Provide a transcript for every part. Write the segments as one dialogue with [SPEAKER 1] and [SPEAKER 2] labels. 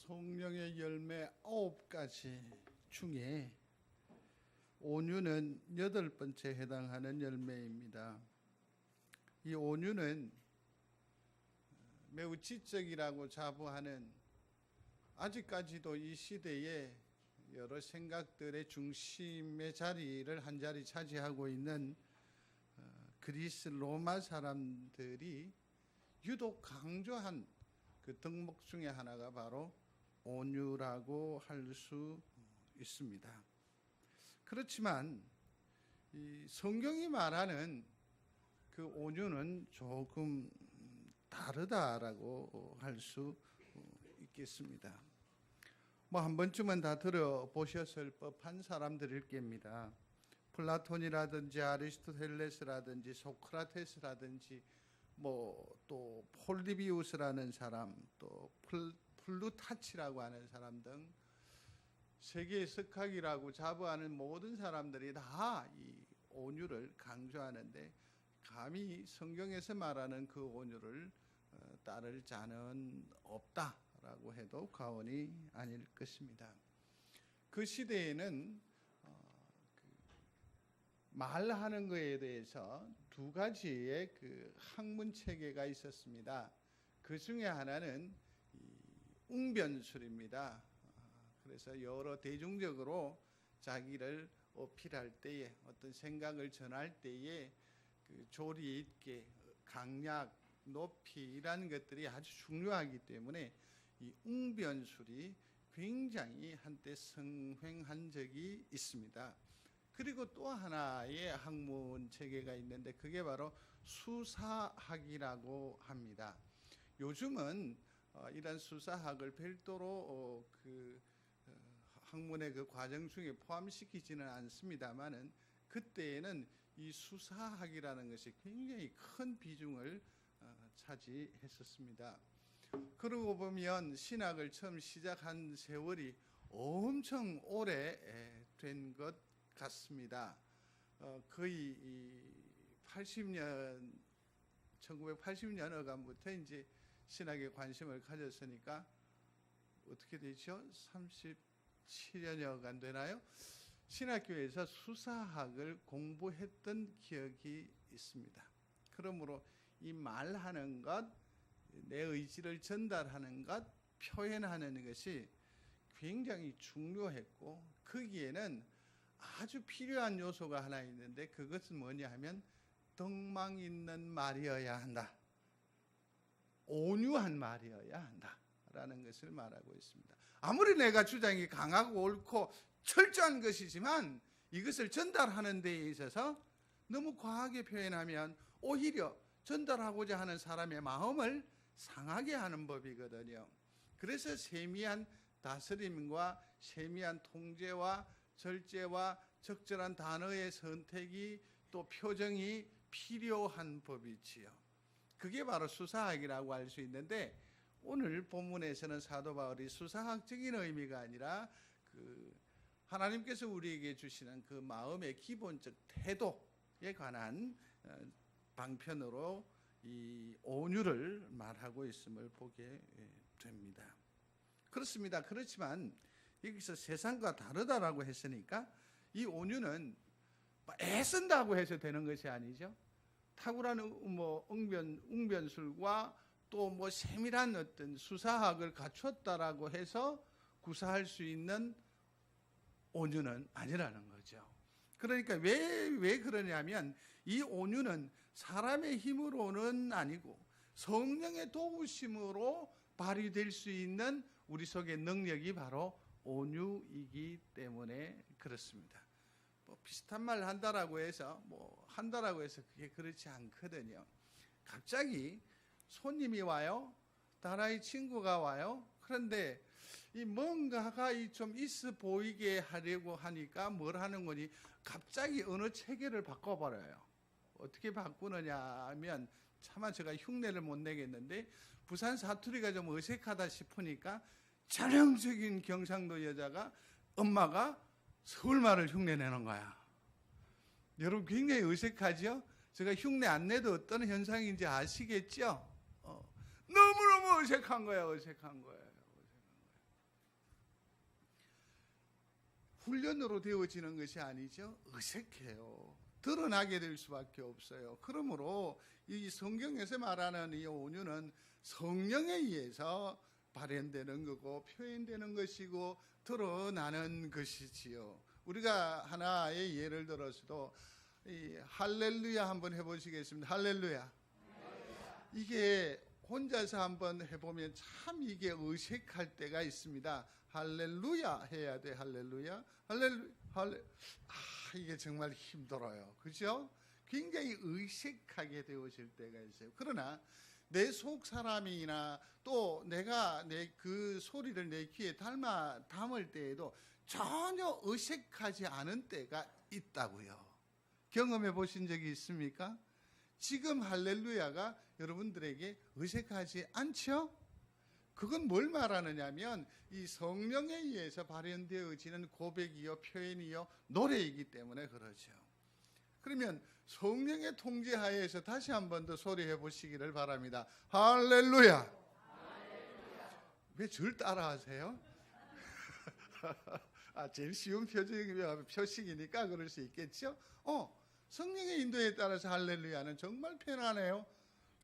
[SPEAKER 1] 성령의 열매 9가지 중에 온유는 8번째 해당하는 열매입니다. 이 온유는 매우 지적이라고 자부하는, 아직까지도 이 시대에 여러 생각들의 중심의 자리를 한 자리 차지하고 있는 그리스 로마 사람들이 유독 강조한 그 덕목 중에 하나가 바로 온유라고 할 수 있습니다. 그렇지만 이 성경이 말하는 그 온유는 조금 다르다라고 할 수 있겠습니다. 한 번쯤은 다 들어보셨을 법한 사람들일 겁니다. 플라톤이라든지 아리스토텔레스라든지 소크라테스라든지 또 폴리비우스라는 사람, 또 플루타치라고 하는 사람 등 세계의 석학이라고 자부하는 모든 사람들이 다 이 온유를 강조하는데, 감히 성경에서 말하는 그 온유를 따를 자는 없다라고 해도 과언이 아닐 것입니다. 그 시대에는 말하는 것에 대해서 두 가지의 그 학문 체계가 있었습니다. 그 중에 하나는 웅변술입니다. 그래서 여러 대중적으로 자기를 어필할 때에, 어떤 생각을 전할 때에 그 조리 있게 강약, 높이라는 것들이 아주 중요하기 때문에 이 웅변술이 굉장히 한때 성행한 적이 있습니다. 그리고 또 하나의 학문 체계가 있는데 그게 바로 수사학이라고 합니다. 요즘은 이런 수사학을 별도로 학문의 그 과정 중에 포함시키지는 않습니다만은, 그때에는 이 수사학이라는 것이 굉장히 큰 비중을 차지했었습니다. 그러고 보면 신학을 처음 시작한 세월이 엄청 오래 된 것 같습니다. 거의 1980년 어간부터 이제 신학에 관심을 가졌으니까 어떻게 되죠? 37년여간 되나요? 신학교에서 수사학을 공부했던 기억이 있습니다. 그러므로 이 말하는 것, 내 의지를 전달하는 것, 표현하는 것이 굉장히 중요했고, 거기에는 아주 필요한 요소가 하나 있는데 그것은 뭐냐 하면 덕망 있는 말이어야 한다, 온유한 말이어야 한다라는 것을 말하고 있습니다. 아무리 내가 주장이 강하고 옳고 철저한 것이지만 이것을 전달하는 데에 있어서 너무 과하게 표현하면 오히려 전달하고자 하는 사람의 마음을 상하게 하는 법이거든요. 그래서 세미한 다스림과 세미한 통제와 절제와 적절한 단어의 선택이, 또 표정이 필요한 법이지요. 그게 바로 수사학이라고 할 수 있는데, 오늘 본문에서는 사도 바울이 수사학적인 의미가 아니라 하나님께서 우리에게 주시는 그 마음의 기본적 태도에 관한 방편으로 이 온유를 말하고 있음을 보게 됩니다. 그렇습니다. 그렇지만 여기서 세상과 다르다라고 했으니까 이 온유는 애쓴다고 해서 되는 것이 아니죠. 탁월한 웅변술과 또 세밀한 어떤 수사학을 갖췄다라고 해서 구사할 수 있는 온유는 아니라는 거죠. 그러니까 왜 그러냐면 이 온유는 사람의 힘으로는 아니고 성령의 도우심으로 발휘될 수 있는 우리 속의 능력이 바로 온유이기 때문에 그렇습니다. 비슷한 말 한다라고 해서 그게 그렇지 않거든요. 갑자기 손님이 와요. 나라의 친구가 와요. 그런데 이 뭔가가 좀 있어 보이게 하려고 하니까 뭘 하는 거니? 갑자기 어느 체계를 바꿔버려요. 어떻게 바꾸느냐 하면, 차마 제가 흉내를 못 내겠는데, 부산 사투리가 좀 어색하다 싶으니까 전형적인 경상도 여자가, 엄마가 서울말을 흉내내는 거야. 여러분 굉장히 어색하죠? 제가 흉내 안 내도 어떤 현상인지 아시겠죠? 너무너무 어색한 거예요. 훈련으로 되어지는 것이 아니죠. 어색해요. 드러나게 될 수밖에 없어요. 그러므로 이 성경에서 말하는 이 온유는 성령에 의해서 발현되는 거고 표현되는 것이고 드러나는 것이지요. 우리가 하나의 예를 들어서도 이 할렐루야 한번 해보시겠습니다. 할렐루야. 이게 혼자서 한번 해보면 참 이게 어색할 때가 있습니다. 할렐루야 해야 돼. 할렐루야. 이게 정말 힘들어요. 그죠? 굉장히 의식하게 되어질 때가 있어요. 그러나 내 속 사람이나 또 내가 그 소리를 내 귀에 담을 때에도 전혀 어색하지 않은 때가 있다고요. 경험해 보신 적이 있습니까? 지금 할렐루야가 여러분들에게 어색하지 않죠? 그건 뭘 말하느냐면 이 성령에 의해서 발현되어지는 고백이요 표현이요 노래이기 때문에 그러죠. 그러면 성령의 통제하에서 다시 한 번 더 소리해 보시기를 바랍니다. 할렐루야. 왜 절 따라하세요? 제일 쉬운 표식이니까 그럴 수 있겠죠. 성령의 인도에 따라서 할렐루야는 정말 편하네요.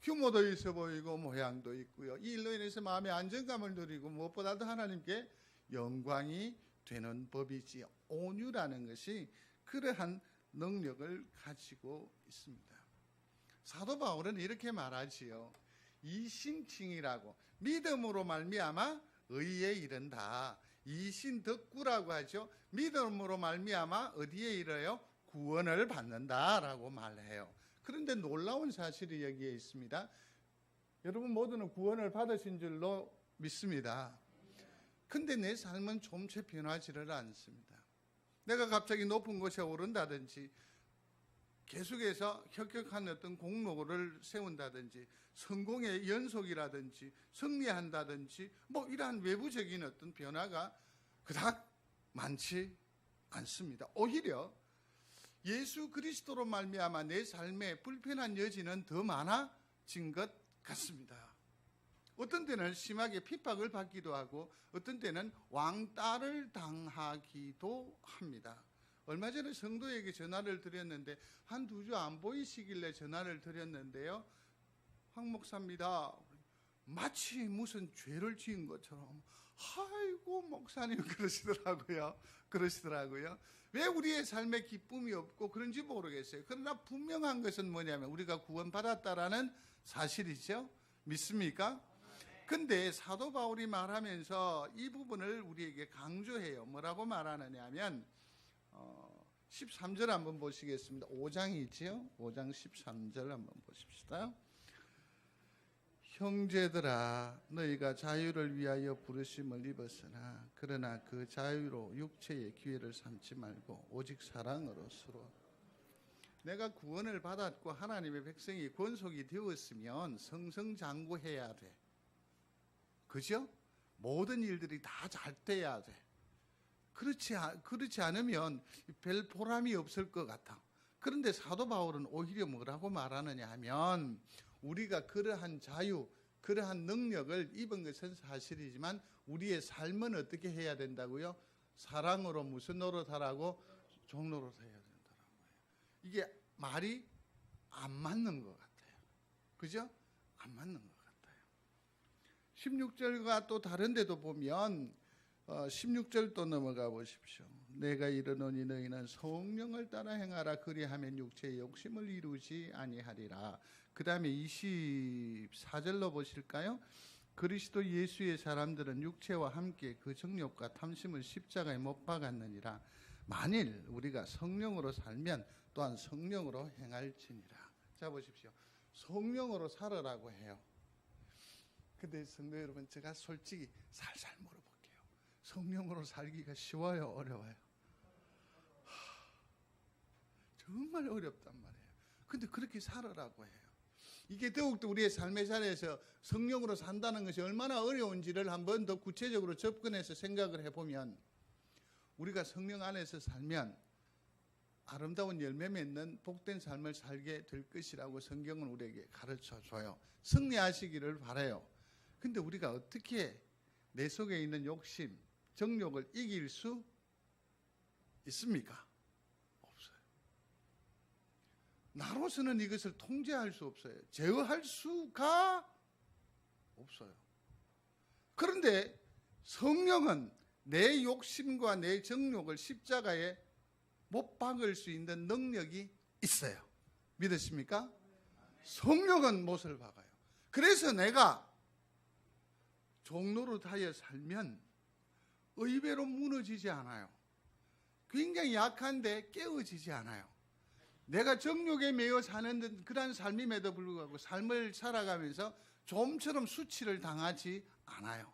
[SPEAKER 1] 규모도 있어 보이고 모양도 있고요. 이 일로 인해서 마음의 안정감을 누리고 무엇보다도 하나님께 영광이 되는 법이지요. 온유라는 것이 그러한 능력을 가지고 있습니다. 사도 바울은 이렇게 말하지요. 이신칭이라고 믿음으로 말미암아 의에 이른다. 이신덕구라고 하죠. 믿음으로 말미암아 어디에 이르요? 구원을 받는다라고 말해요. 그런데 놀라운 사실이 여기에 있습니다. 여러분 모두는 구원을 받으신 줄로 믿습니다. 근데 내 삶은 좀채 변하지를 않습니다. 내가 갑자기 높은 곳에 오른다든지 계속해서 혁혁한 어떤 공로를 세운다든지 성공의 연속이라든지 승리한다든지 이러한 외부적인 어떤 변화가 그닥 많지 않습니다. 오히려 예수 그리스도로 말미암아 내 삶에 불편한 여지는 더 많아진 것 같습니다. 어떤 때는 심하게 핍박을 받기도 하고 어떤 때는 왕따를 당하기도 합니다. 얼마 전에 성도에게 전화를 드렸는데 한 2주 안 보이시길래 전화를 드렸는데요. 황 목사입니다. 마치 무슨 죄를 지은 것처럼 아이고 목사님 그러시더라고요. 왜 우리의 삶에 기쁨이 없고 그런지 모르겠어요. 그러나 분명한 것은 뭐냐면 우리가 구원받았다라는 사실이죠. 믿습니까? 근데 사도 바울이 말하면서 이 부분을 우리에게 강조해요. 뭐라고 말하느냐 하면 13절 한번 보시겠습니다. 5장이지요. 5장 13절 한번 보십시다. 형제들아 너희가 자유를 위하여 부르심을 입었으나 그러나 그 자유로 육체의 기회를 삼지 말고 오직 사랑으로 서로. 내가 구원을 받았고 하나님의 백성이 권속이 되었으면 승승장구해야 돼. 그죠? 모든 일들이 다 잘 돼야 돼. 그렇지 않으면 별 보람이 없을 것 같아. 그런데 사도 바울은 오히려 뭐라고 말하느냐 하면 우리가 그러한 자유, 그러한 능력을 입은 것은 사실이지만 우리의 삶은 어떻게 해야 된다고요? 사랑으로 무슨 노릇하라고? 종노릇해야 된다는 거예요. 이게 말이 안 맞는 것 같아요. 그죠? 안 맞는 것 같아요. 16절과 또 다른 데도 보면 16절 또 넘어가 보십시오. 내가 이르노니 너희는 성령을 따라 행하라. 그리하면 육체의 욕심을 이루지 아니하리라. 그 다음에 24절로 보실까요? 그리스도 예수의 사람들은 육체와 함께 그 정욕과 탐심을 십자가에 못 박았느니라. 만일 우리가 성령으로 살면 또한 성령으로 행할지니라. 자 보십시오. 성령으로 살아라고 해요. 근데 성도 여러분, 제가 솔직히 살살 물어볼게요. 성령으로 살기가 쉬워요? 어려워요? 정말 어렵단 말이에요. 근데 그렇게 살아라고 해요. 이게 더욱더 우리의 삶의 자리에서 성령으로 산다는 것이 얼마나 어려운지를 한번 더 구체적으로 접근해서 생각을 해보면 우리가 성령 안에서 살면 아름다운 열매 맺는 복된 삶을 살게 될 것이라고 성경은 우리에게 가르쳐줘요. 승리하시기를 바라요. 근데 우리가 어떻게 내 속에 있는 욕심, 정욕을 이길 수 있습니까? 없어요. 나로서는 이것을 통제할 수 없어요. 제어할 수가 없어요. 그런데 성령은 내 욕심과 내 정욕을 십자가에 못 박을 수 있는 능력이 있어요. 믿으십니까? 성령은 못을 박아요. 그래서 내가 종노릇하여 살면 의외로 무너지지 않아요. 굉장히 약한데 깨어지지 않아요. 내가 정욕에 매여 사는 그런 삶임에도 불구하고 삶을 살아가면서 좀처럼 수치를 당하지 않아요.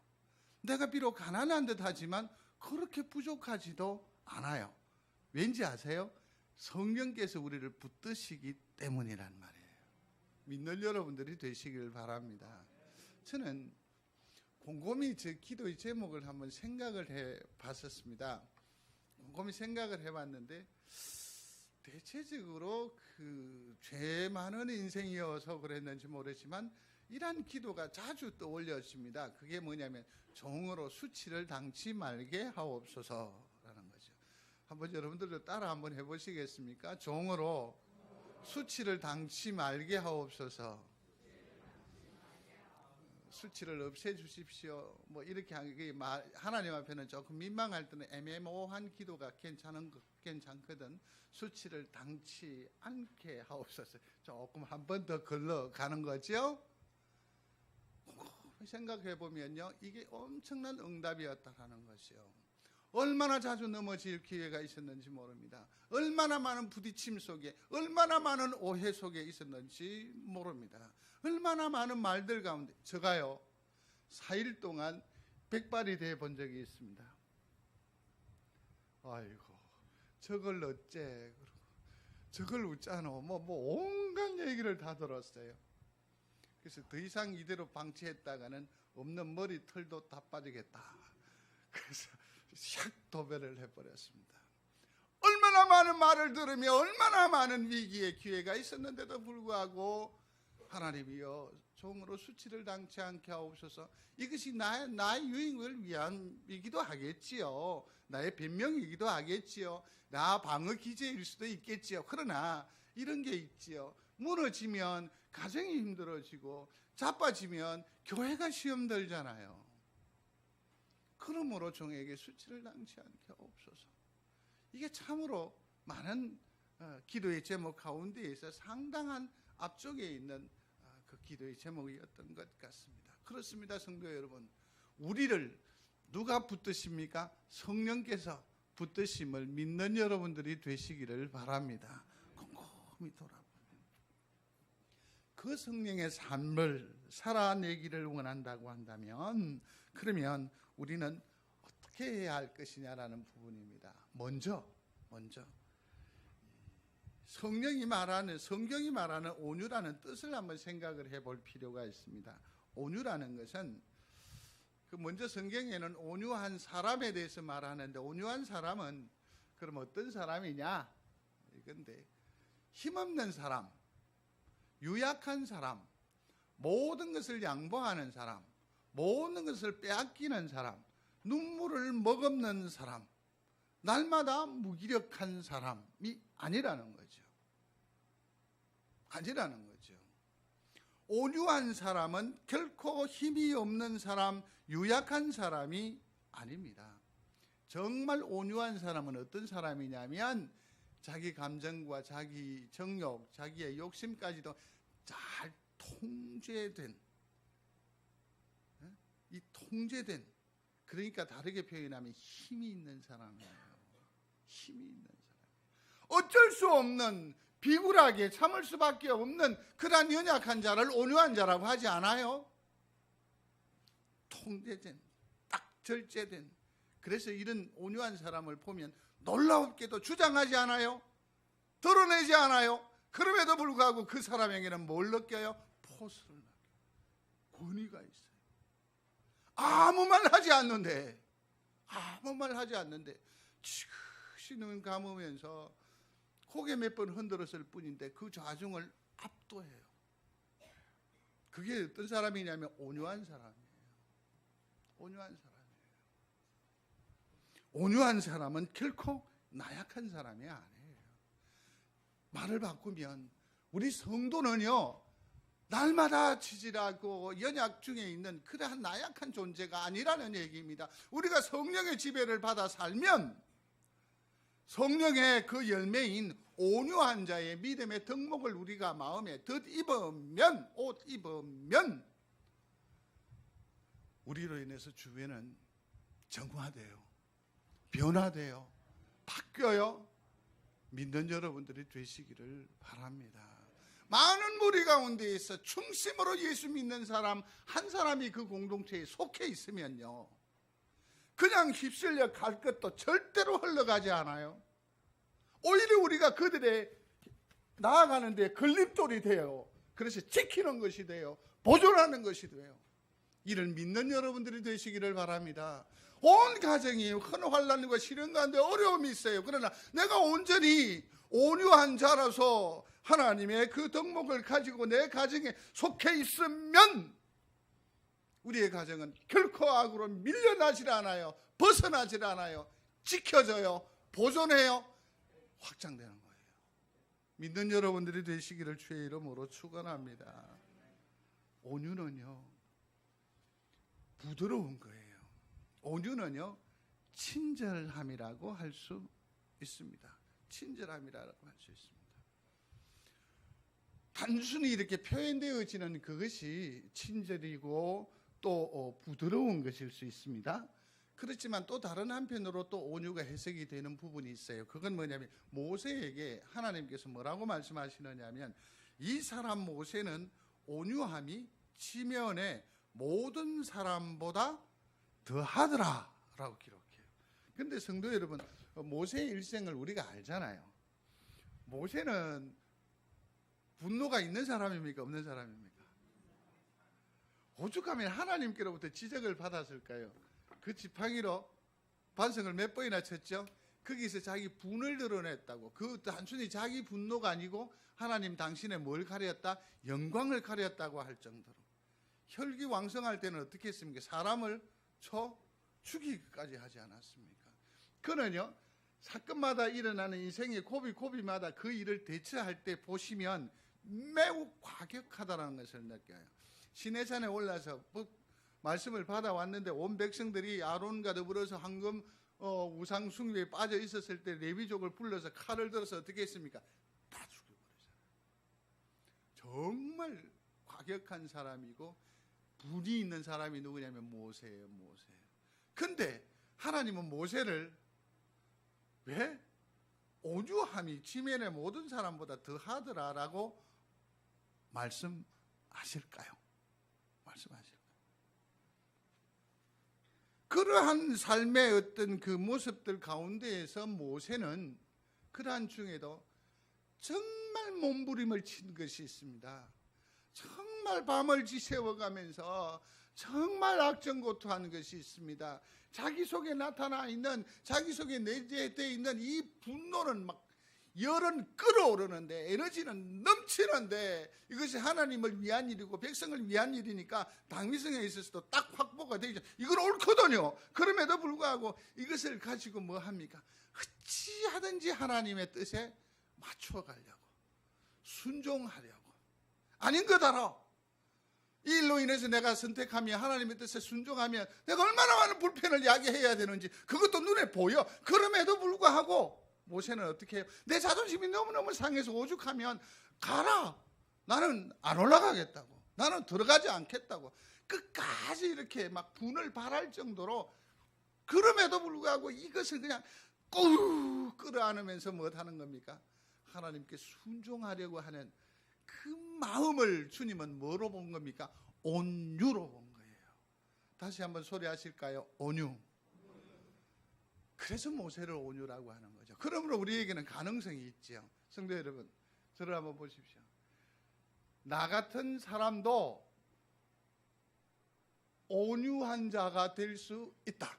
[SPEAKER 1] 내가 비록 가난한 듯 하지만 그렇게 부족하지도 않아요. 왠지 아세요? 성령께서 우리를 붙드시기 때문이란 말이에요. 믿는 여러분들이 되시길 바랍니다. 저는 곰곰이 제 기도의 제목을 한번 생각을 해 봤었습니다. 곰곰이 생각을 해 봤는데 대체적으로 죄 많은 인생이어서 그랬는지 모르지만 이러한 기도가 자주 떠올려집니다. 그게 뭐냐면 종으로 수치를 당치 말게 하옵소서라는 거죠. 한번 여러분들도 따라 한번 해보시겠습니까? 종으로 수치를 당치 말게 하옵소서. 수치를 없애주십시오. 뭐 이렇게 하나님 앞에는 조금 민망할 때는 애매모호한 기도가 괜찮거든. 수치를 당치 않게 하옵소서. 조금 한 번 더 걸러가는 거죠. 생각해 보면요, 이게 엄청난 응답이었다라는 것이요. 얼마나 자주 넘어질 기회가 있었는지 모릅니다. 얼마나 많은 부딪힘 속에, 얼마나 많은 오해 속에 있었는지 모릅니다. 얼마나 많은 말들 가운데 제가요 4일 동안 백발이 돼 본 적이 있습니다. 아이고 저걸 어째 그러고 저걸 웃잖아 뭐 온갖 얘기를 다 들었어요. 그래서 더 이상 이대로 방치했다가는 없는 머리 털도 다 빠지겠다. 그래서 샥 도배를 해버렸습니다. 얼마나 많은 말을 들으며 얼마나 많은 위기의 기회가 있었는데도 불구하고 하나님이여 종으로 수치를 당치 않게 하옵소서. 이것이 나의 유익을 위함이기도 하겠지요. 나의 변명이기도 하겠지요. 나 방어 기제일 수도 있겠지요. 그러나 이런 게 있지요. 무너지면 가정이 힘들어지고 자빠지면 교회가 시험 들잖아요. 그러므로 종에게 수치를 당치 않게 하옵소서. 이게 참으로 많은 기도의 제목 가운데에서 상당한 앞쪽에 있는 그 기도의 제목이었던 것 같습니다. 그렇습니다, 성도 여러분. 우리를 누가 붙드십니까? 성령께서 붙드심을 믿는 여러분들이 되시기를 바랍니다. 꼼꼼히 돌아보면 그 성령의 삶을 살아내기를 원한다고 한다면 그러면 우리는 어떻게 해야 할 것이냐라는 부분입니다. 먼저 성경이 말하는 온유라는 뜻을 한번 생각을 해볼 필요가 있습니다. 온유라는 것은 먼저 성경에는 온유한 사람에 대해서 말하는데 온유한 사람은 그럼 어떤 사람이냐? 이건데 힘없는 사람, 유약한 사람, 모든 것을 양보하는 사람, 모든 것을 빼앗기는 사람, 눈물을 머금는 사람, 날마다 무기력한 사람이 아니라는 거죠. 아니라는 거죠. 온유한 사람은 결코 힘이 없는 사람, 유약한 사람이 아닙니다. 정말 온유한 사람은 어떤 사람이냐면 자기 감정과 자기 정욕, 자기의 욕심까지도 잘 통제된, 이 통제된, 그러니까 다르게 표현하면 힘이 있는 사람이에요. 힘이 있는 사람. 어쩔 수 없는, 비굴하게 참을 수밖에 없는 그러한 연약한 자를 온유한 자라고 하지 않아요? 통제된, 딱 절제된. 그래서 이런 온유한 사람을 보면 놀랍게도 주장하지 않아요? 드러내지 않아요? 그럼에도 불구하고 그 사람에게는 뭘 느껴요? 포스를 느껴요. 권위가 있어요. 아무 말 하지 않는데 지그시 눈 감으면서 고개 몇 번 흔들었을 뿐인데 그 좌중을 압도해요. 그게 어떤 사람이냐면 온유한 사람이에요. 온유한 사람이에요. 온유한 사람은 결코 나약한 사람이 아니에요. 말을 바꾸면 우리 성도는요, 날마다 치질하고 연약 중에 있는 그러한 나약한 존재가 아니라는 얘기입니다. 우리가 성령의 지배를 받아 살면 성령의 그 열매인 온유한 자의 믿음의 덕목을 우리가 마음에 옷 입으면 우리로 인해서 주변은 정화돼요, 변화돼요, 바뀌어요. 믿는 여러분들이 되시기를 바랍니다. 많은 무리 가운데 있어 충심으로 예수 믿는 사람 한 사람이 그 공동체에 속해 있으면요, 그냥 휩쓸려 갈 것도 절대로 흘러가지 않아요. 오히려 우리가 그들의 나아가는 데 걸림돌이 돼요. 그래서 지키는 것이 돼요, 보존하는 것이 돼요. 이를 믿는 여러분들이 되시기를 바랍니다. 온 가정이 큰 환난과 시련 가운데 어려움이 있어요. 그러나 내가 온전히 온유한 자라서 하나님의 그 덕목을 가지고 내 가정에 속해 있으면 우리의 가정은 결코 악으로 밀려나질 않아요. 벗어나질 않아요. 지켜져요. 보존해요. 확장되는 거예요. 믿는 여러분들이 되시기를 주의 이름으로 축원합니다. 온유는요, 부드러운 거예요. 온유는요, 친절함이라고 할 수 있습니다. 친절함이라고 할 수 있습니다. 단순히 이렇게 표현되어지는 그것이 친절이고 또 부드러운 것일 수 있습니다. 그렇지만 또 다른 한편으로 또 온유가 해석이 되는 부분이 있어요. 그건 뭐냐면 모세에게 하나님께서 뭐라고 말씀하시느냐면 이 사람 모세는 온유함이 지면에 모든 사람보다 더하더라 라고 기록해요. 그런데 성도 여러분, 모세의 일생을 우리가 알잖아요. 모세는 분노가 있는 사람입니까? 없는 사람입니까? 오죽하면 하나님께로부터 지적을 받았을까요? 그 지팡이로 반성을 몇 번이나 쳤죠? 거기서 자기 분을 드러냈다고. 그 단순히 자기 분노가 아니고 하나님 당신의 뭘 가렸다? 영광을 가렸다고 할 정도로. 혈기왕성할 때는 어떻게 했습니까? 사람을 쳐 죽이기까지 하지 않았습니까? 그는요, 사건마다 일어나는 인생의 고비고비마다 그 일을 대처할 때 보시면 매우 과격하다는 것을 느껴요. 시내산에 올라서 말씀을 받아왔는데 온 백성들이 아론과 더불어서 황금 우상 숭배에 빠져 있었을 때 레위족을 불러서 칼을 들어서 어떻게 했습니까? 다 죽여버리잖아요. 정말 과격한 사람이고 분이 있는 사람이 누구냐면 모세예요. 모세. 근데 하나님은 모세를 왜 온유함이 지면의 모든 사람보다 더하더라라고 말씀하실까요? 말씀하실까요? 그러한 삶의 어떤 그 모습들 가운데에서 모세는 그러한 중에도 정말 몸부림을 친 것이 있습니다. 정말 밤을 지새워가면서 정말 악정고투한 것이 있습니다. 자기 속에 나타나 있는, 자기 속에 내재되어 있는 이 분노는 막 열은 끓어오르는데, 에너지는 넘치는데, 이것이 하나님을 위한 일이고 백성을 위한 일이니까 당위성에 있어서도 딱 확보가 되죠. 이건 옳거든요. 그럼에도 불구하고 이것을 가지고 뭐 합니까? 어찌하든지 하나님의 뜻에 맞춰가려고, 순종하려고. 아닌 것 알아. 이 일로 인해서 내가 선택하면, 하나님의 뜻에 순종하면 내가 얼마나 많은 불편을 야기해야 되는지 그것도 눈에 보여. 그럼에도 불구하고 모세는 어떻게 해요? 내 자존심이 너무너무 상해서 오죽하면 가라, 나는 안 올라가겠다고, 나는 들어가지 않겠다고 끝까지 이렇게 막 분을 발할 정도로, 그럼에도 불구하고 이것을 그냥 꾹 끌어안으면서 무엇하는 겁니까? 하나님께 순종하려고 하는 그 마음을 주님은 뭐로 본 겁니까? 온유로 본 거예요. 다시 한번 소리하실까요? 온유. 그래서 모세를 온유라고 하는 거죠. 그러므로 우리에게는 가능성이 있죠. 성도 여러분, 저를 한번 보십시오. 나 같은 사람도 온유한 자가 될 수 있다.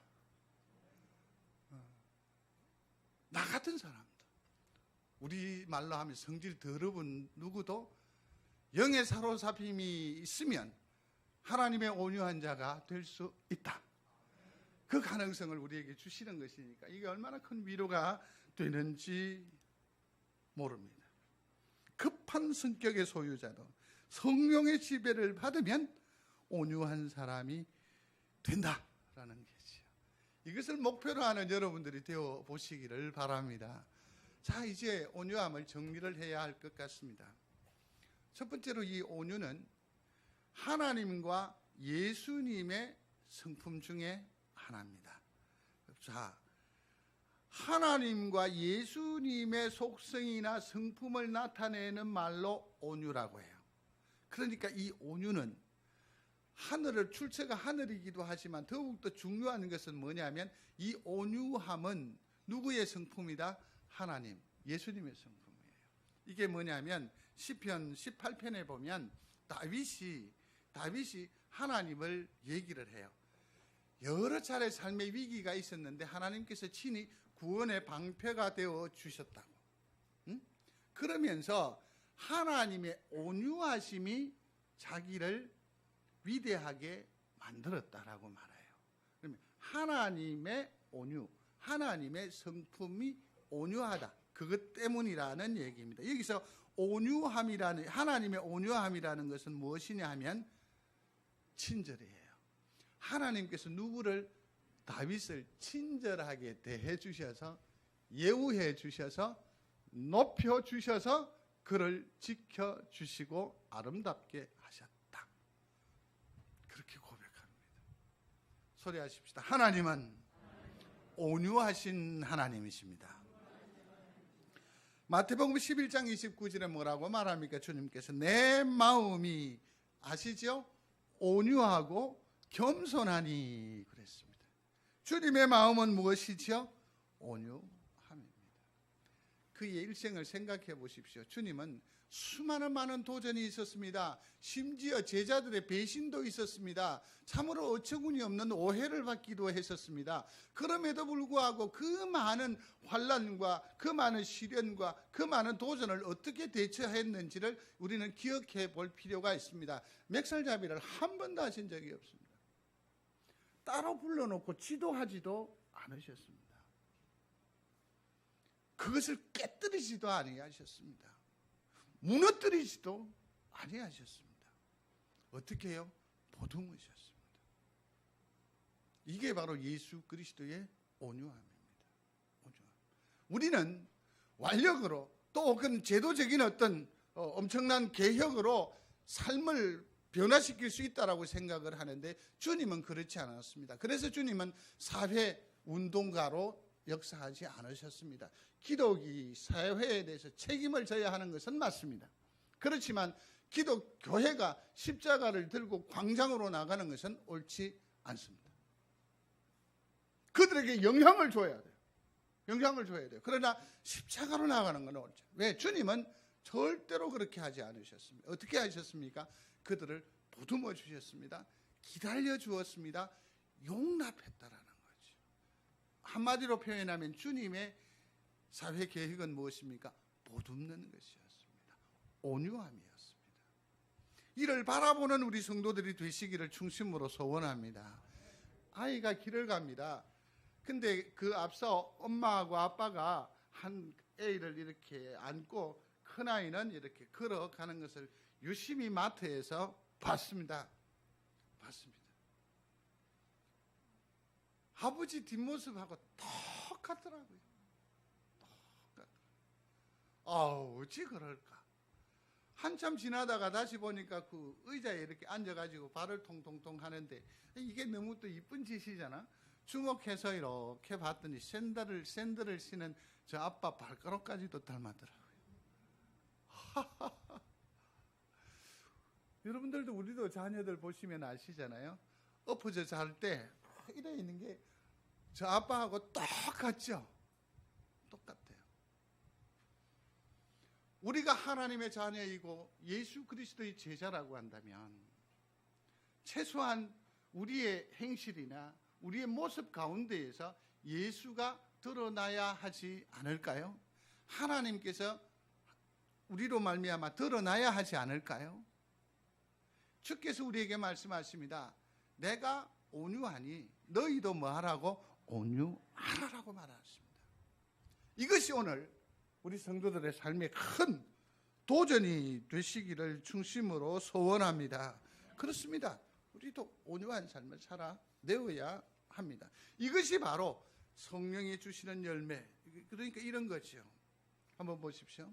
[SPEAKER 1] 나 같은 사람도, 우리 말로 하면 성질 더러운 누구도 영의 사로잡힘이 있으면 하나님의 온유한 자가 될 수 있다. 그 가능성을 우리에게 주시는 것이니까 이게 얼마나 큰 위로가 되는지 모릅니다. 급한 성격의 소유자도 성령의 지배를 받으면 온유한 사람이 된다라는 것이죠. 이것을 목표로 하는 여러분들이 되어 보시기를 바랍니다. 자, 이제 온유함을 정리를 해야 할 것 같습니다. 첫 번째로 이 온유는 하나님과 예수님의 성품 중에 하나입니다. 자, 하나님과 예수님의 속성이나 성품을 나타내는 말로 온유라고 해요. 그러니까 이 온유는 하늘을, 출처가 하늘이기도 하지만 더욱더 중요한 것은 뭐냐면 이 온유함은 누구의 성품이다? 하나님, 예수님의 성품이에요. 이게 뭐냐면 시편 18편에 보면 다윗이 하나님을 얘기를 해요. 여러 차례 삶의 위기가 있었는데 하나님께서 친히 구원의 방패가 되어 주셨다고. 그러면서 하나님의 온유하심이 자기를 위대하게 만들었다라고 말해요. 그러면 하나님의 온유, 하나님의 성품이 온유하다. 그것 때문이라는 얘기입니다. 여기서 온유함이라는, 하나님의 온유함이라는 것은 무엇이냐 하면 친절이에요. 하나님께서 누구를, 다윗을 친절하게 대해 주셔서, 예우해 주셔서, 높여 주셔서 그를 지켜 주시고 아름답게 하셨다. 그렇게 고백합니다. 소리하십시다. 하나님은 온유하신 하나님이십니다. 마태복음 11장 29절에 뭐라고 말합니까? 주님께서 내 마음이 아시죠? 온유하고 겸손하니 그랬습니다. 주님의 마음은 무엇이죠? 온유함입니다. 그의 일생을 생각해 보십시오. 주님은 수많은 많은 도전이 있었습니다. 심지어 제자들의 배신도 있었습니다. 참으로 어처구니 없는 오해를 받기도 했었습니다. 그럼에도 불구하고 그 많은 환난과 그 많은 시련과 그 많은 도전을 어떻게 대처했는지를 우리는 기억해 볼 필요가 있습니다. 맥살잡이를 한 번도 하신 적이 없습니다. 따로 불러놓고 지도하지도 않으셨습니다. 그것을 깨뜨리지도 아니하셨습니다. 무너뜨리지도 아니하셨습니다. 어떻게 해요? 보듬으셨습니다. 이게 바로 예수 그리스도의 온유함입니다. 온유함. 우리는 완력으로 또 혹은 제도적인 어떤 엄청난 개혁으로 삶을 변화시킬 수 있다라고 생각을 하는데 주님은 그렇지 않았습니다. 그래서 주님은 사회 운동가로 역사하지 않으셨습니다. 기독이 사회에 대해서 책임을 져야 하는 것은 맞습니다. 그렇지만 기독교회가 십자가를 들고 광장으로 나가는 것은 옳지 않습니다. 그들에게 영향을 줘야 돼요. 영향을 줘야 돼요. 그러나 십자가로 나가는 건 옳죠. 왜? 주님은 절대로 그렇게 하지 않으셨습니다. 어떻게 하셨습니까? 그들을 보듬어 주셨습니다. 기다려 주었습니다. 용납했다라는 거죠. 한마디로 표현하면 주님의 사회 계획은 무엇입니까? 보듬는 것이었습니다. 온유함이었습니다. 이를 바라보는 우리 성도들이 되시기를 중심으로 소원합니다. 아이가 길을 갑니다. 근데 그 앞서 엄마하고 아빠가 한 애를 이렇게 안고 큰아이는 이렇게 걸어가는 것을 유심히 마트에서 봤습니다. 아버지 뒷모습하고 똑같더라고요. 어찌 그럴까? 한참 지나다가 다시 보니까 그 의자에 이렇게 앉아가지고 발을 통통통 하는데 이게 너무 또 이쁜 짓이잖아. 주목해서 이렇게 봤더니 샌들을 신은 저 아빠 발가락까지도 닮았더라고요. 여러분들도 우리도 자녀들 보시면 아시잖아요. 엎어져 잘 때 이래 있는 게 저 아빠하고 똑같죠? 똑같아요. 우리가 하나님의 자녀이고 예수 그리스도의 제자라고 한다면 최소한 우리의 행실이나 우리의 모습 가운데에서 예수가 드러나야 하지 않을까요? 하나님께서 우리로 말미암아 드러나야 하지 않을까요? 주께서 우리에게 말씀하십니다. 내가 온유하니 너희도 뭐하라고? 온유하라고 말하십니다. 이것이 오늘 우리 성도들의 삶의 큰 도전이 되시기를 중심으로 소원합니다. 그렇습니다. 우리도 온유한 삶을 살아내어야 합니다. 이것이 바로 성령이 주시는 열매, 그러니까 이런 거죠. 한번 보십시오.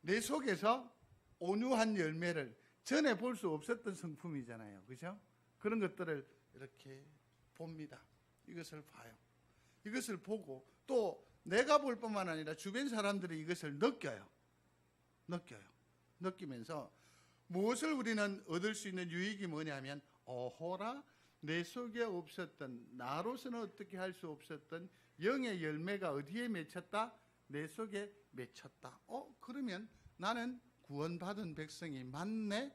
[SPEAKER 1] 내 속에서 온유한 열매를 전에 볼 수 없었던 성품이잖아요. 그죠? 그런 것들을 이렇게 봅니다. 이것을 봐요. 이것을 보고 또 내가 볼 뿐만 아니라 주변 사람들이 이것을 느껴요. 느끼면서 무엇을 우리는 얻을 수 있는 유익이 뭐냐면, 어호라, 내 속에 없었던, 나로서는 어떻게 할 수 없었던 영의 열매가 어디에 맺혔다? 내 속에 맺혔다. 그러면 나는 구원받은 백성이 맞네?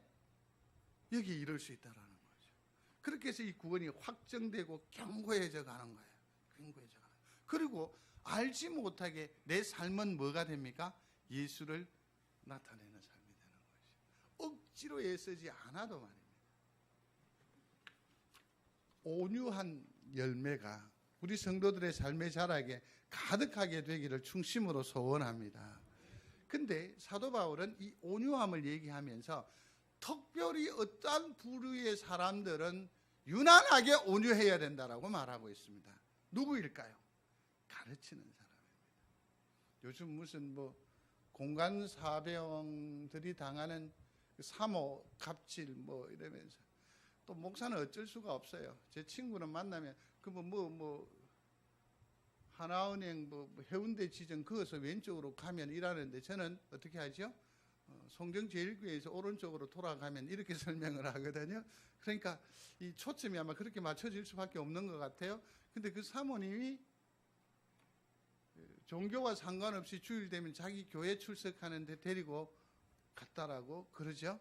[SPEAKER 1] 여기 이럴 수 있다라는 거죠. 그렇게 해서 이 구원이 확정되고 견고해져 가는 거예요. 견고해져 가는 거예요. 그리고 알지 못하게 내 삶은 뭐가 됩니까? 예수를 나타내는 삶이 되는 거죠. 억지로 애쓰지 않아도 말입니다. 온유한 열매가 우리 성도들의 삶의 자락에 가득하게 되기를 중심으로 소원합니다. 근데 사도 바울은 이 온유함을 얘기하면서 특별히 어떠한 부류의 사람들은 유난하게 온유해야 된다라고 말하고 있습니다. 누구일까요? 가르치는 사람입니다. 요즘 무슨 공간 사병들이 당하는 사모, 갑질 이러면서 또 목사는 어쩔 수가 없어요. 제 친구는 만나면 하나은행 해운대 지점 그어서 왼쪽으로 가면 일하는데 저는 어떻게 하죠? 송정제일교회에서 오른쪽으로 돌아가면 이렇게 설명을 하거든요. 그러니까 이 초점이 아마 그렇게 맞춰질 수밖에 없는 것 같아요. 근데 그 사모님이 종교와 상관없이 주일 되면 자기 교회 출석하는데 데리고 갔다라고 그러죠.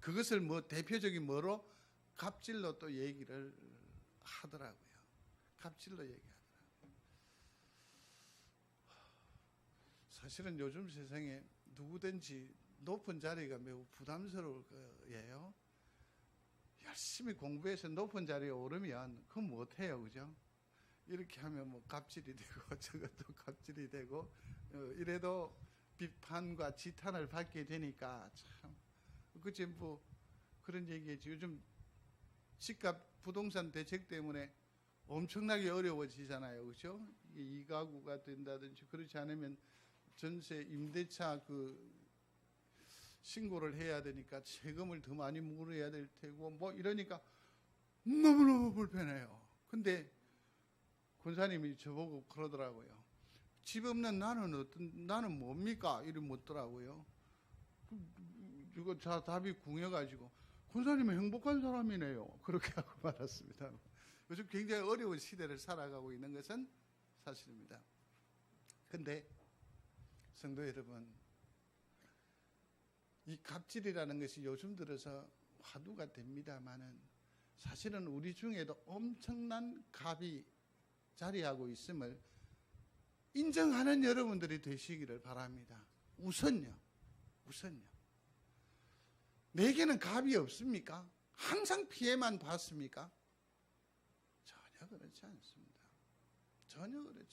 [SPEAKER 1] 그것을 대표적인 뭐로? 갑질로 또 얘기를 하더라고요. 갑질로 얘기하더라고요. 사실은 요즘 세상에 누구든지 높은 자리가 매우 부담스러울 거예요. 열심히 공부해서 높은 자리에 오르면 그건 못해요. 그죠? 이렇게 하면 갑질이 되고 저것도 갑질이 되고 이래도 비판과 지탄을 받게 되니까 참 그치 그런 얘기겠지. 요즘 집값 부동산 대책 때문에 엄청나게 어려워지잖아요. 그렇죠? 이게 2가구가 된다든지 그렇지 않으면 전세 임대차 신고를 해야 되니까 세금을 더 많이 물어야 될 테고 이러니까 너무너무 불편해요. 근데 권사님이 저보고 그러더라고요. 집 없는 나는 뭡니까? 이러 묻더라고요. 이거 답이 궁여가지고 권사님은 행복한 사람이네요. 그렇게 하고 말았습니다. 요즘 굉장히 어려운 시대를 살아가고 있는 것은 사실입니다. 근데 성도 여러분, 이 갑질이라는 것이 요즘 들어서 화두가 됩니다마는 사실은 우리 중에도 엄청난 갑이 자리하고 있음을 인정하는 여러분들이 되시기를 바랍니다. 우선요. 내게는 갑이 없습니까? 항상 피해만 받습니까? 전혀 그렇지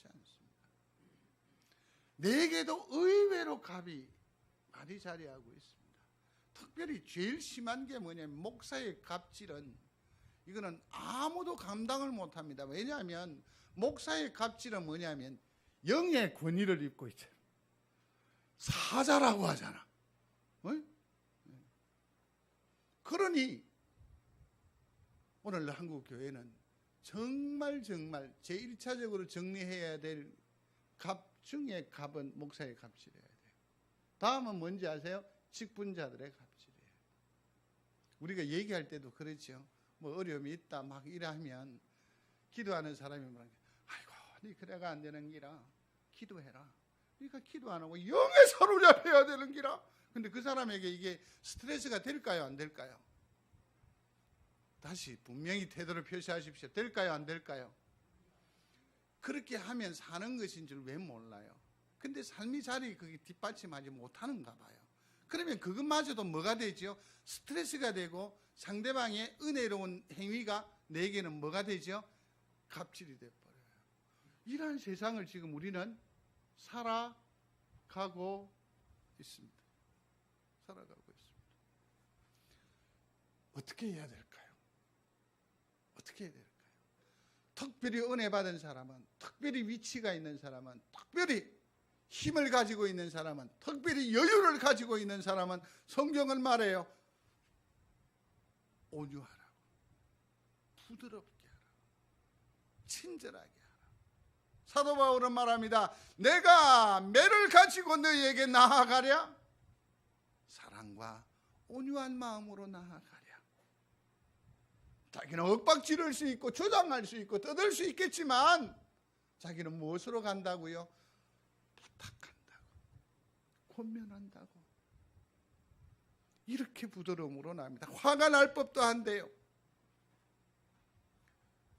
[SPEAKER 1] 않습니다. 내게도 의외로 갑이 많이 자리하고 있습니다. 특별히 제일 심한 게 뭐냐면 목사의 갑질은 이거는 아무도 감당을 못합니다. 왜냐하면 목사의 갑질은 뭐냐면 영의 권위를 입고 있잖아요. 사자라고 하잖아. 그러니 오늘 한국 교회는 정말 제1차적으로 정리해야 될 갑 중에 갑은 목사의 갑질이어야 돼요. 다음은 뭔지 아세요? 직분자들의 갑질이에요. 우리가 얘기할 때도 그렇죠. 어려움이 있다 이러면 기도하는 사람이 뭐라냐? 아이고, 네 그래가 안 되는 기라 기도해라. 그러니까 기도 안 하고 영의 사로잡혀야 되는 기라. 근데 그 사람에게 이게 스트레스가 될까요? 안 될까요? 다시 분명히 태도를 표시하십시오. 될까요? 안 될까요? 그렇게 하면 사는 것인 줄 왜 몰라요? 근데 삶의 자리 그게 뒷받침하지 못하는가 봐요. 그러면 그것마저도 뭐가 되죠? 스트레스가 되고 상대방의 은혜로운 행위가 내게는 뭐가 되죠? 갑질이 돼버려요. 이러한 세상을 지금 우리는 살아가고 있습니다. 살아가고 있습니다. 어떻게 해야 될까요? 어떻게 해야 될까요? 특별히 은혜 받은 사람은, 특별히 위치가 있는 사람은, 특별히 힘을 가지고 있는 사람은, 특별히 여유를 가지고 있는 사람은 성경은 말해요. 온유하라고, 부드럽게 하라고, 친절하게 하라고. 사도 바울은 말합니다. 내가 매를 가지고 너희에게 나아가랴? 사랑과 온유한 마음으로 나아가랴. 자기는 윽박지를 수 있고 주장할 수 있고 떠들 수 있겠지만 자기는 무엇으로 간다고요? 부탁한다고, 권면한다고. 이렇게 부드러움으로 납니다. 화가 날 법도 한데요.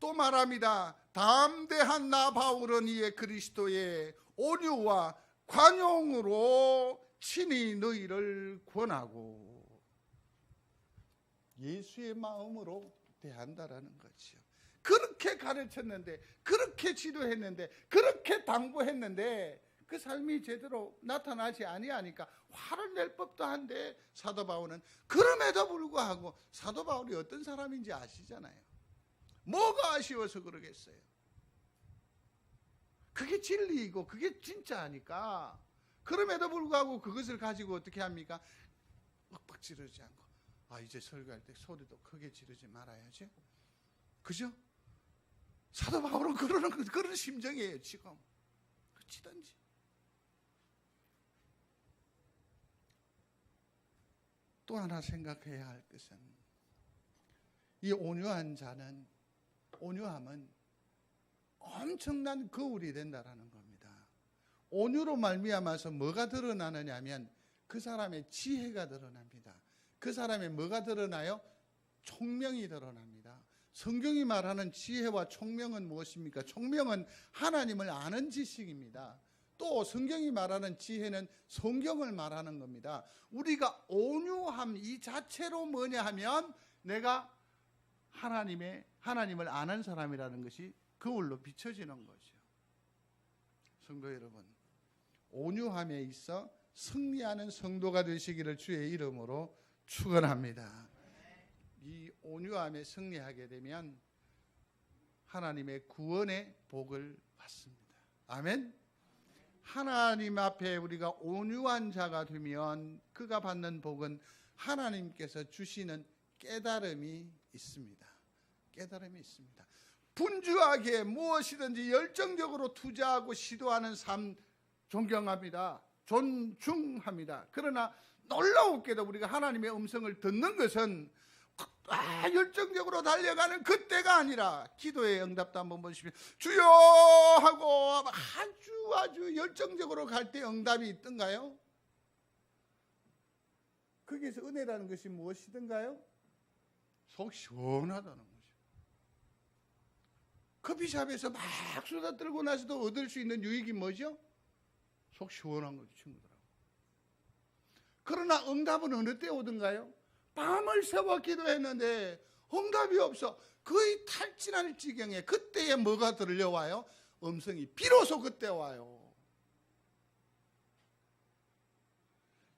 [SPEAKER 1] 또 말합니다. 담대한 나 바울은 이에 그리스도의 온유와 관용으로 친히 너희를 권하고, 예수의 마음으로 대한다라는 거죠. 그렇게 가르쳤는데, 그렇게 지도했는데, 그렇게 당부했는데 그 삶이 제대로 나타나지 아니하니까 화를 낼 법도 한데, 사도 바울은 그럼에도 불구하고, 사도 바울이 어떤 사람인지 아시잖아요. 뭐가 아쉬워서 그러겠어요? 그게 진리이고 그게 진짜니까. 그럼에도 불구하고 그것을 가지고 어떻게 합니까? 윽박 지르지 않고, 이제 설교할 때 소리도 크게 지르지 말아야지. 그죠? 사도 바울은 그런 심정이에요 지금. 그치든지. 또 하나 생각해야 할 것은, 이 온유한 자는, 온유함은 엄청난 거울이 된다라는 겁니다. 온유로 말미암아서 뭐가 드러나느냐 하면 그 사람의 지혜가 드러납니다. 그 사람의 뭐가 드러나요? 총명이 드러납니다. 성경이 말하는 지혜와 총명은 무엇입니까? 총명은 하나님을 아는 지식입니다. 또 성경이 말하는 지혜는 성경을 말하는 겁니다. 우리가 온유함 이 자체로 뭐냐 하면 내가 하나님을 아는 사람이라는 것이 거울로 비춰지는 거죠. 성도 여러분, 온유함에 있어 승리하는 성도가 되시기를 주의 이름으로 축원합니다. 이 온유함에 승리하게 되면 하나님의 구원의 복을 받습니다. 아멘. 하나님 앞에 우리가 온유한 자가 되면 그가 받는 복은 하나님께서 주시는 깨달음이 있습니다. 깨달음이 있습니다. 분주하게 무엇이든지 열정적으로 투자하고 시도하는 삶 존경합니다. 존중합니다. 그러나 놀라웠게도 우리가 하나님의 음성을 듣는 것은 열정적으로 달려가는 그때가 아니라, 기도의 응답도 한번 보시면 주여 하고 아주 열정적으로 갈 때 응답이 있던가요? 거기에서 은혜라는 것이 무엇이던가요? 속 시원하다는 거죠. 커피숍에서 막 수다 떨고 나서도 얻을 수 있는 유익이 뭐죠? 속 시원한 거죠, 친구들하고. 그러나 응답은 어느 때 오던가요? 밤을 새워 기도했는데 응답이 없어. 거의 탈진할 지경에, 그때에 뭐가 들려와요? 음성이 비로소 그때 와요.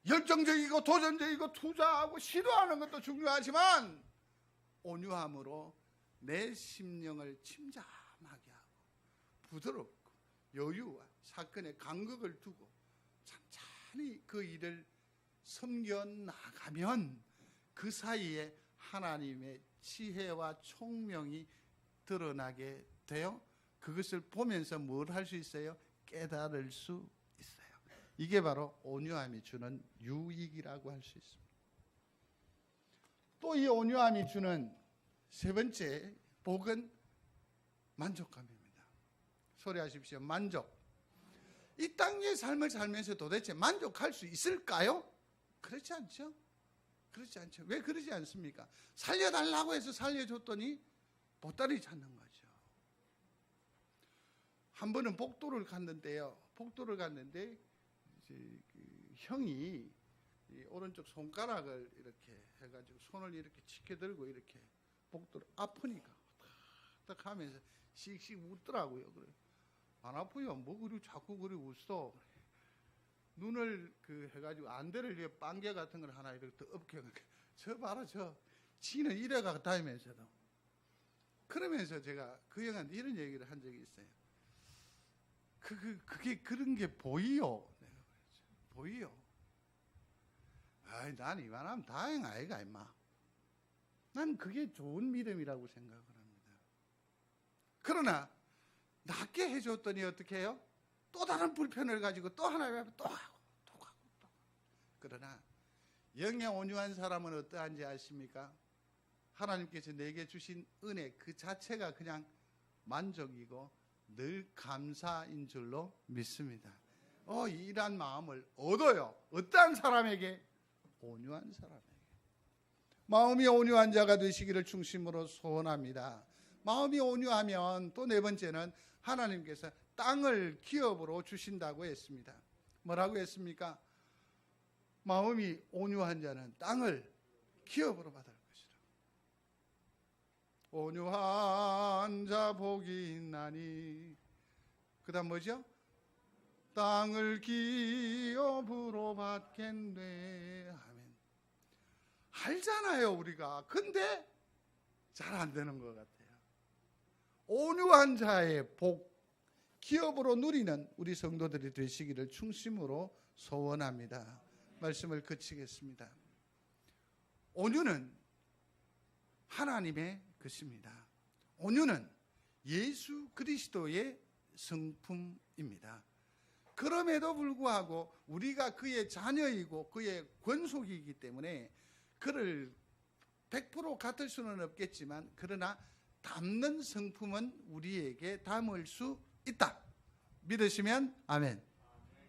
[SPEAKER 1] 열정적이고 도전적이고 투자하고 시도하는 것도 중요하지만 온유함으로 내 심령을 침잠하게 하고 부드럽고 여유와 사건에 간격을 두고 찬찬히 그 일을 섬겨 나가면 그 사이에 하나님의 지혜와 총명이 드러나게 돼요. 그것을 보면서 뭘 할 수 있어요? 깨달을 수 있어요. 이게 바로 온유함이 주는 유익이라고 할 수 있습니다. 또 이 온유함이 주는 세 번째 복은 만족감입니다. 소리하십시오. 만족. 이 땅의 삶을 살면서 도대체 만족할 수 있을까요? 그렇지 않죠? 그렇지 않죠. 왜 그러지 않습니까? 살려달라고 해서 살려줬더니 보따리 찾는 거죠. 한 번은 복도를 갔는데요. 복도를 갔는데 이제 그 형이 이 오른쪽 손가락을 이렇게 해가지고 손을 이렇게 치켜들고 이렇게 복도를 아프니까 딱 하면서 씩씩 웃더라고요. 그래. 안 아프요? 뭐 그리 자꾸 그리 웃어? 눈을 해가지고 안대를 위해 빵개 같은 걸 하나 이렇게 더 엎겨. 저 봐라, 지는 이래가 다니면서도. 그러면서 제가 그 형한테 이런 얘기를 한 적이 있어요. 그게 그런 게 보이요? 내가 그랬죠. 보이요? 아이, 난 이만하면 다행 아이가, 임마. 난 그게 좋은 믿음이라고 생각을 합니다. 그러나, 낫게 해줬더니 어떻게 해요? 또 다른 불편을 가지고 또 하나를 또 하고, 또 하고, 또 하고. 그러나, 영에 온유한 사람은 어떠한지 아십니까? 하나님께서 내게 주신 은혜 그 자체가 그냥 만족이고 늘 감사인 줄로 믿습니다. 이란 마음을 얻어요. 어떠한 사람에게? 온유한 사람에게. 마음이 온유한 자가 되시기를 중심으로 소원합니다. 마음이 온유하면 또 네 번째는 하나님께서 땅을 기업으로 주신다고 했습니다. 뭐라고 했습니까? 마음이 온유한 자는 땅을 기업으로 받을 것이라. 온유한 자 복이 있나니. 그 다음 뭐죠? 땅을 기업으로 받겠네. 아멘. 알잖아요, 우리가. 근데 잘 안 되는 것 같아요. 온유한 자의 복, 기업으로 누리는 우리 성도들이 되시기를 중심으로 소원합니다. 말씀을 그치겠습니다. 온유는 하나님의 것입니다. 온유는 예수 그리스도의 성품입니다. 그럼에도 불구하고 우리가 그의 자녀이고 그의 권속이기 때문에 그를 100% 같을 수는 없겠지만 그러나 담는 성품은 우리에게 담을 수 있다. 믿으시면 아멘.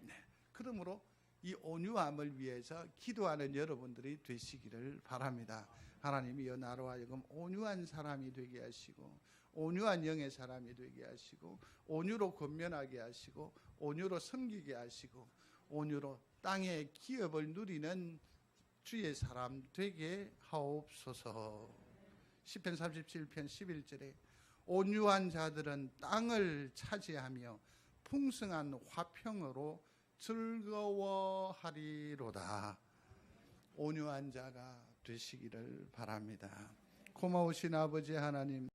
[SPEAKER 1] 네. 그러므로 이 온유함을 위해서 기도하는 여러분들이 되시기를 바랍니다. 하나님이여 나로 하여금 온유한 사람이 되게 하시고 온유한 영의 사람이 되게 하시고 온유로 권면하게 하시고 온유로 섬기게 하시고 온유로 땅의 기업을 누리는 주의 사람 되게 하옵소서. 시편 37편 11절에 온유한 자들은 땅을 차지하며 풍성한 화평으로 즐거워하리로다. 온유한 자가 되시기를 바랍니다. 고마우신 아버지 하나님,